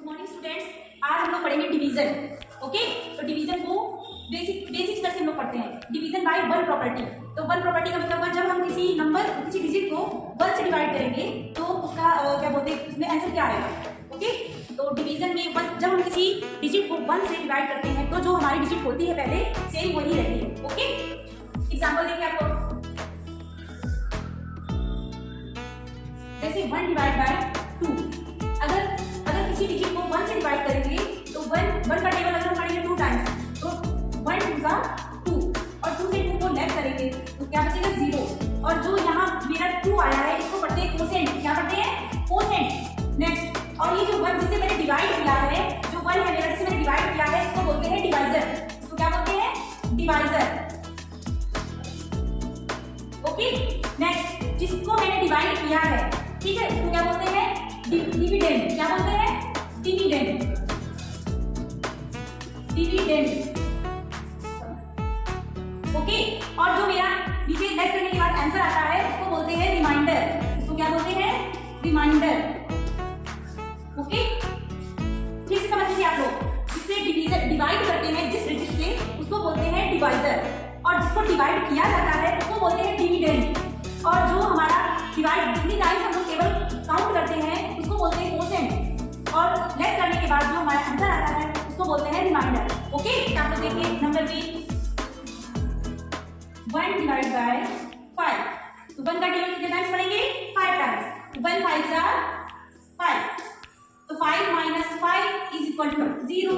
Good morning students. आज हम लोग पढ़ेंगे डिवीजन। ओके, तो डिवीजन को बेसिक स्तर से हम लोग पढ़ते हैं। Division by one property. तो वन प्रॉपर्टी का मतलब जब हम किसी डिजिट को वन से डिवाइड करेंगे तो उसका क्या बोलते हैं, उसमें आंसर क्या आएगा। ओके, तो डिवीजन में जब हम किसी डिजिट को वन से डिवाइड करते हैं तो जो हमारी डिजिट होती है पहले सेम वही रहती है। ओके, एग्जाम्पल देखिए आपको, जैसे 1 डिवाइड बाय 2। अगर किसी डिजिट को 1 से डिवाइड करेंगे तो 1 का टेबल अगर हम पढ़ेंगे 2 टाइम्स तो 1 2 का 2 और 2 से 2 को लेस करेंगे तो क्या बचेगा 0। और जो यहाँ मेरा 2 आया है इसको पढ़ते हैं कोसेंट। क्या पढ़ते हैं? कोसेंट। नेक्स्ट, और ये जो 1 जिससे मैंने डिवाइड किया है, जो 1 है मेरा जिससे मैंने डिवाइड किया है, इसको बोलते हैं डिवाइजर। इसको क्या बोलते हैं? डिवाइजर। ओके, नेक्स्ट, जिसको मैंने डिवाइड किया है, ठीक है, इसको क्या बोलते हैं? डिविडेंड। क्या बोलते हैं? डिविडेंड। डिविडेंड। ओके, और जो मेरा नीचे लेस करने के बाद आंसर आता है उसको बोलते हैं रिमाइंडर। इसको क्या बोलते हैं? रिमाइंडर। ओके, फिर से समझ लीजिए आप लोग, जिससे डिवाइड करते हैं जिस डिजिट से उसको बोलते हैं डिवाइजर, और जिसको डिवाइड किया जाता है उसको बोलते हैं डिविडेंड। और जो हमारा डिवाइड जितनी टाइम्स हम लोग केवल काउंट करते हैं उसको बोलते हैं कोसेंट, और लेस करने के बाद जो हमारा आंसर आता है उसको बोलते हैं रिमाइंडर। ओके, आप लोग देखिए नंबर बी, 1 डिवाइड बाय 5। तो 1 का टेबल कितने टाइम्स पढ़ेंगे? 5 टाइम्स। 1 5 5। तो 5 - 5 इज इक्वल टू 0।